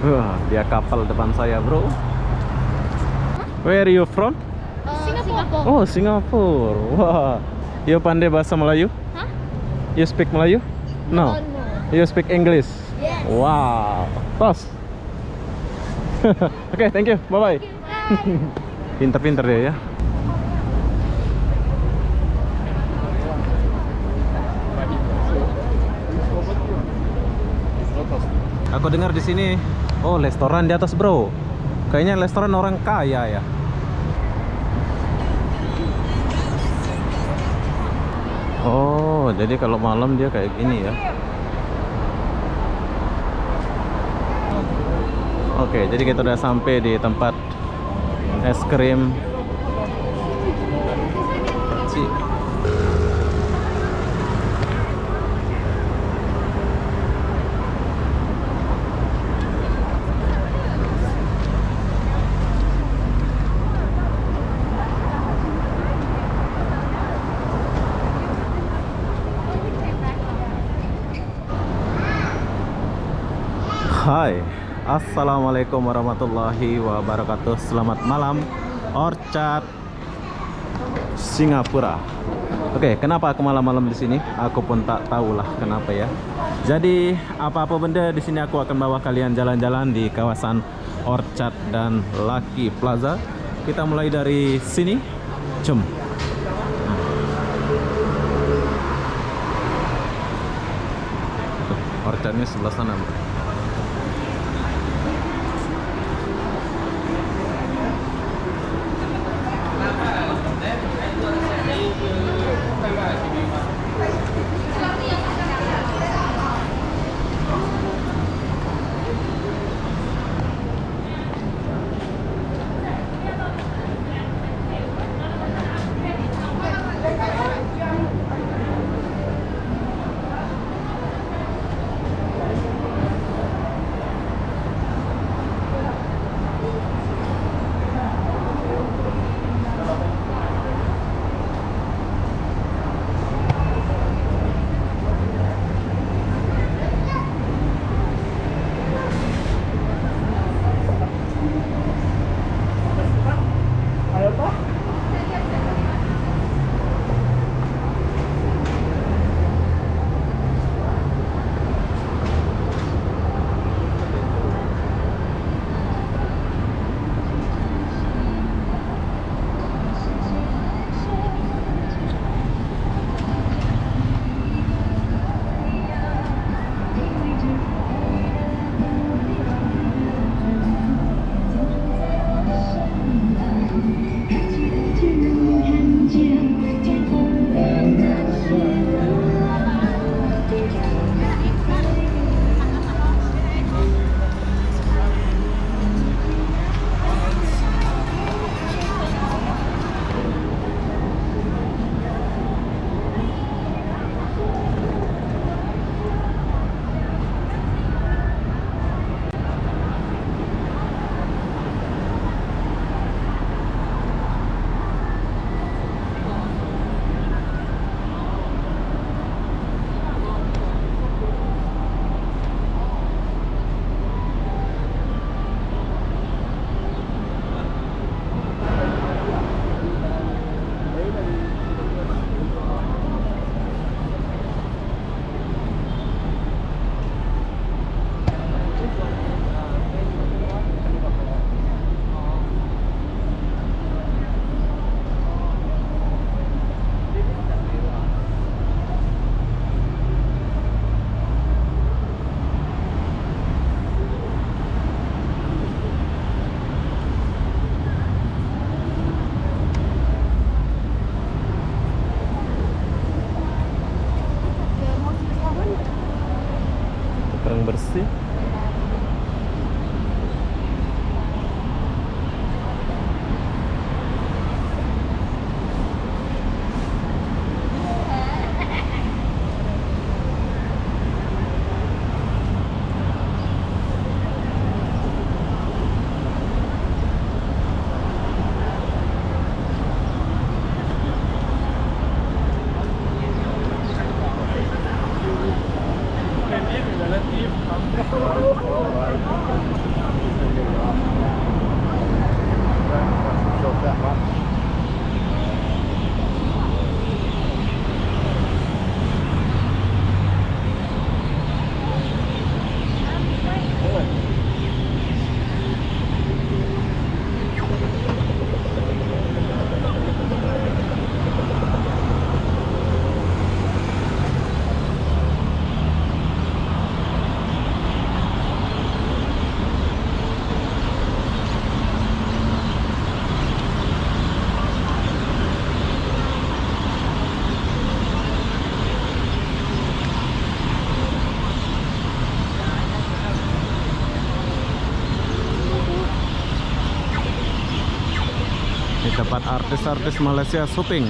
Wah, dia kapal depan saya, bro. Where are you from? Singapore. Oh, Singapore. Wah, you pandai bahasa Melayu? Hah? You speak Melayu? No. Oh, no. You speak English? Yes. Wow. Tos. Oke, thank you. Bye bye. Bye. Pinter-pinter dia ya. Aku dengar di sini, oh restoran di atas, bro. Kayaknya restoran orang kaya ya. Oh, jadi kalau malam dia kayak gini ya. Oke, jadi kita udah sampai di tempat es krim. Hai, assalamualaikum warahmatullahi wabarakatuh. Selamat malam, Orchard Singapura. Oke, kenapa aku malam-malam di sini? Aku pun tak tahulah kenapa ya. Jadi apa-apa benda di sini aku akan bawa kalian jalan-jalan di kawasan Orchard dan Lucky Plaza. Kita mulai dari sini, jom. Orchardnya sebelah sana, bro. Kurang bersih. tempat artis-artis Malaysia syuting.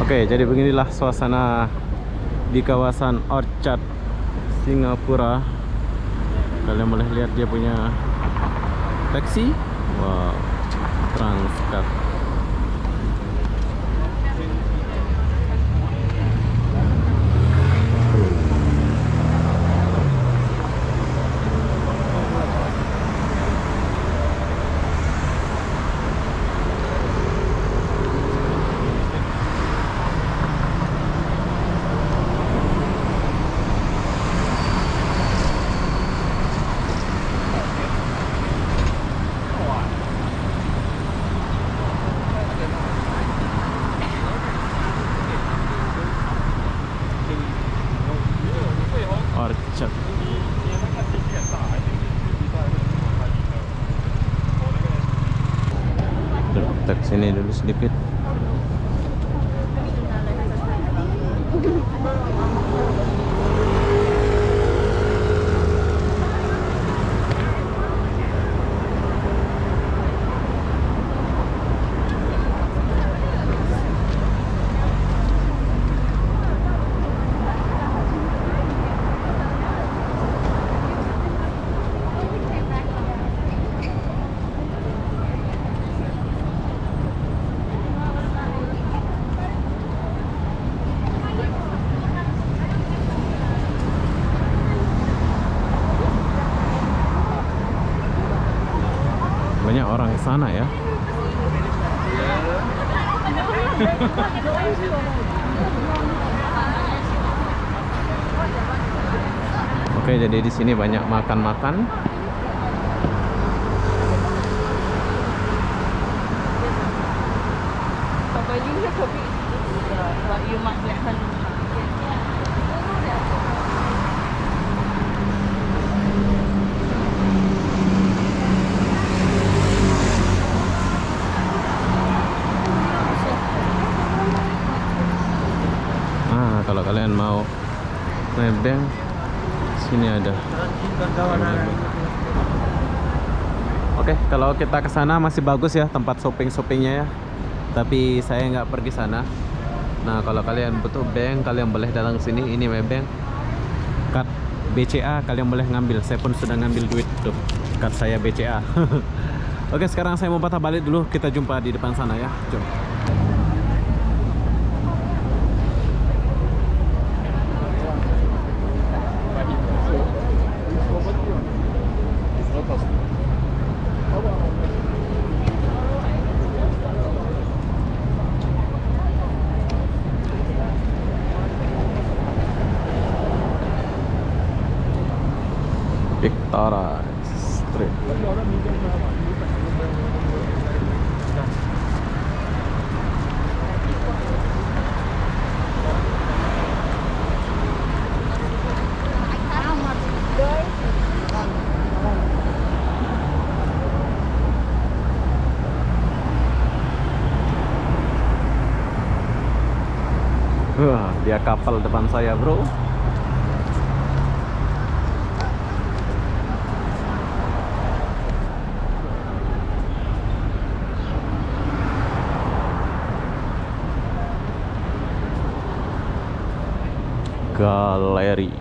Oke, jadi beginilah suasana di kawasan Orchard Singapura. Kalian boleh lihat dia punya taksi. Wow, Transcard. dulu sedikit. Banyak orang ke sana ya. Oke, jadi di sini banyak makan-makan. Kalau kalian mau nebeng, sini ada. Oke, kalau kita ke sana masih bagus ya tempat shopping-shoppingnya ya. Tapi saya nggak pergi sana. Nah, kalau kalian butuh bank, kalian boleh datang sini. Ini bank, card BCA kalian boleh ngambil. Saya pun sudah ngambil duit tuh, card saya BCA. Oke, sekarang saya mau patah balik dulu. Kita jumpa di depan sana ya. Jom. Victoria Street. Wah, dia kapal depan saya, bro. Galeri.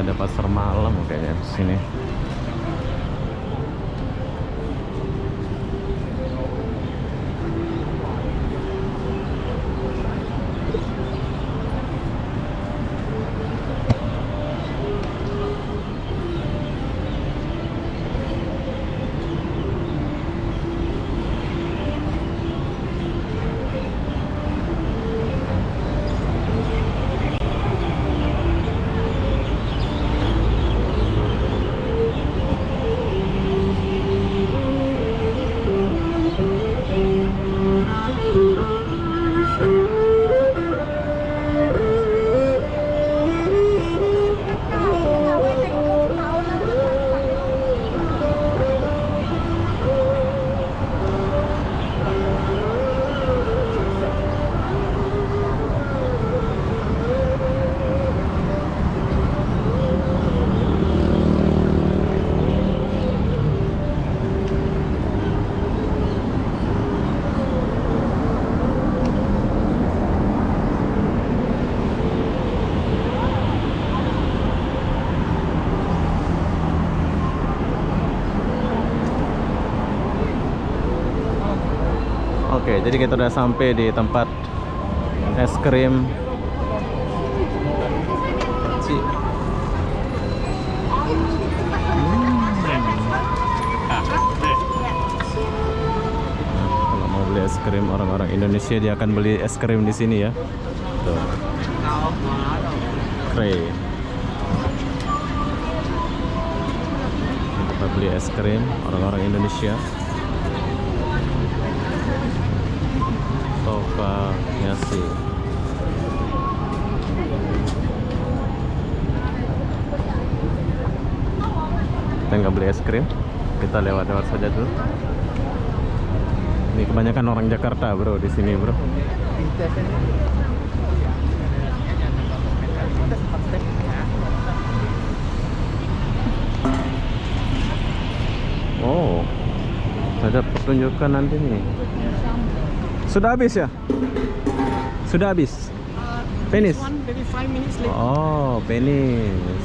Ada pasar malam kayaknya di sini. Oke, jadi kita udah sampai di tempat es krim krim orang-orang Indonesia, dia akan beli es krim di sini ya. Tuh. Kre. Kita beli es krim orang-orang Indonesia. Toka Yasi. Kita nggak beli es krim, kita lewat-lewat saja dulu. Ini kebanyakan orang Jakarta bro di sini bro. Oh, ada pertunjukan nanti nih. Sudah habis ya? Sudah habis? Finish? Oh, finish.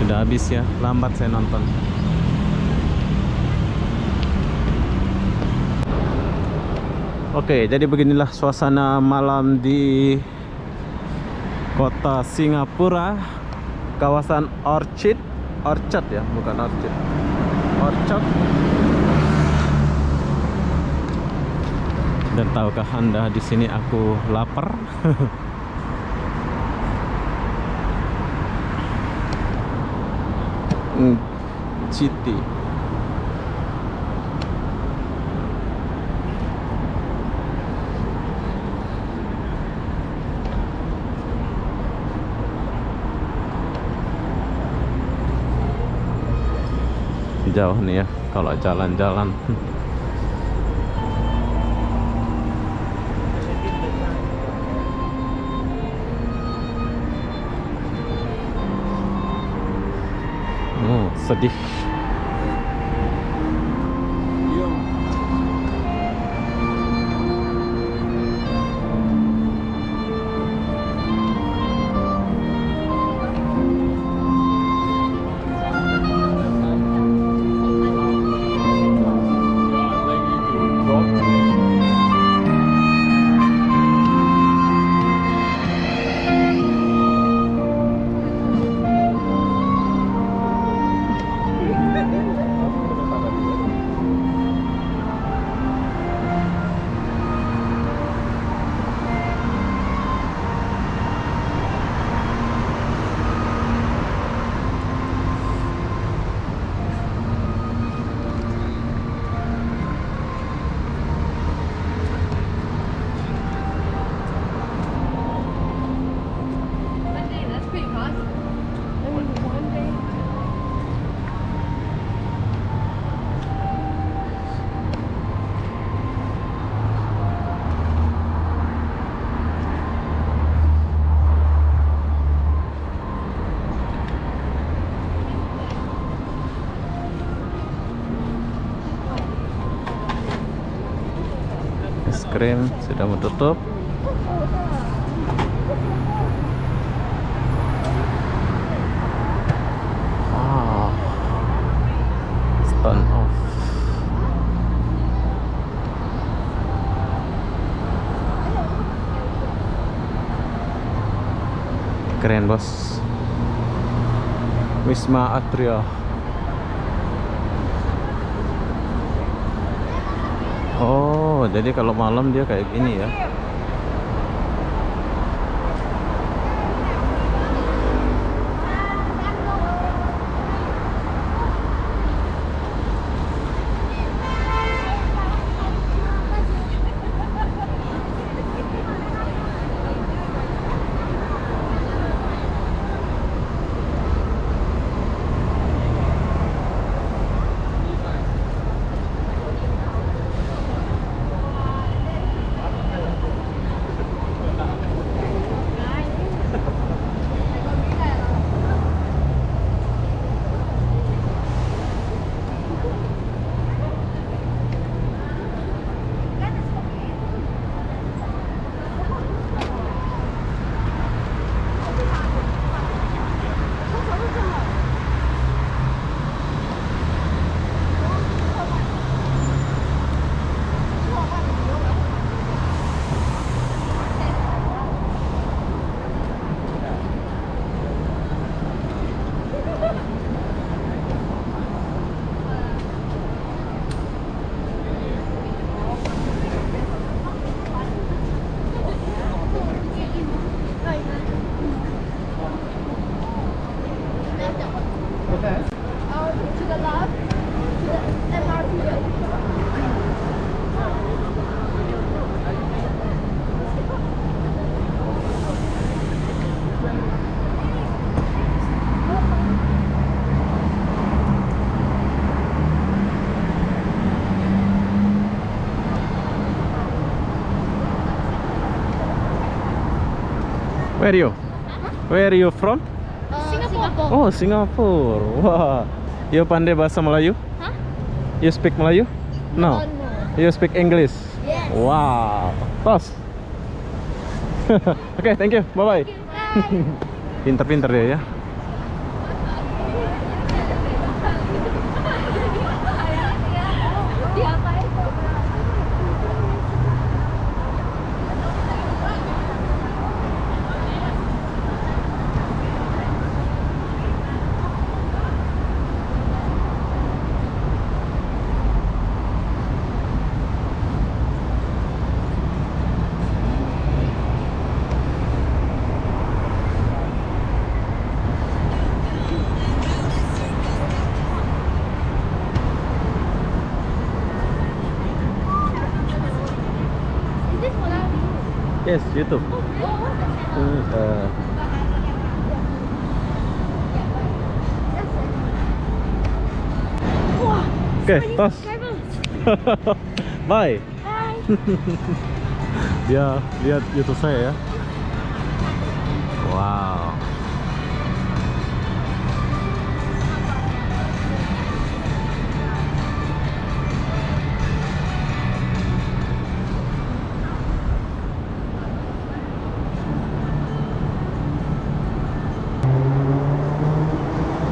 Sudah habis ya, lambat saya nonton. Oke, jadi beginilah suasana malam di kota Singapura, kawasan Orchard ya, bukan Orchard. Orchard. Dan tahukah Anda di sini aku lapar? City. Jauh nih ya kalau jalan-jalan. Sedih. Es krim sudah mau tutup. Stand off. Keren bos. Wisma Atria. Oh, jadi kalau malam dia kayak gini ya. Where you? Where you from? Singapore po. Oh, Singapore. Wah. You pandai bahasa Melayu? Hah? You speak Melayu? No. Oh, no. You speak English? Yes. Wow. Tos. Oke, thank you. Bye bye. Bye. Pinter-pinter dia ya. Is this for now? Yes, YouTube. Wah. Oke, tos. Bye. Bye. Dia lihat YouTube saya ya. Wow.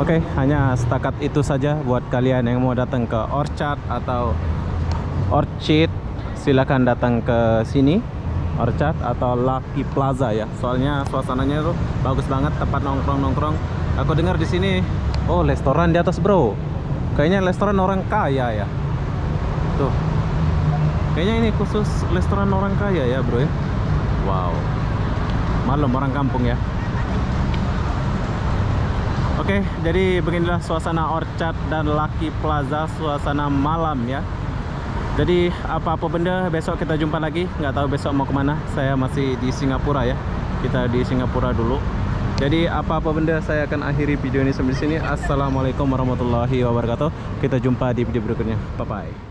Oke, hanya setakat itu saja buat kalian yang mau datang ke Orchard atau Orchid, silakan datang ke sini, Orchard atau Lucky Plaza ya. Soalnya suasananya tuh bagus banget, tempat nongkrong-nongkrong. Aku dengar di sini, oh restoran di atas bro. Kayaknya restoran orang kaya ya. Tuh, kayaknya ini khusus restoran orang kaya ya bro ya. Wow, malam orang kampung ya. Oke, jadi beginilah suasana Orchard dan Lucky Plaza, suasana malam ya. Jadi apa-apa benda besok kita jumpa lagi. Nggak tahu besok mau kemana. Saya masih di Singapura ya. Kita di Singapura dulu. Jadi apa-apa benda saya akan akhiri video ini sampai sini. Assalamualaikum warahmatullahi wabarakatuh. Kita jumpa di video berikutnya. Bye bye.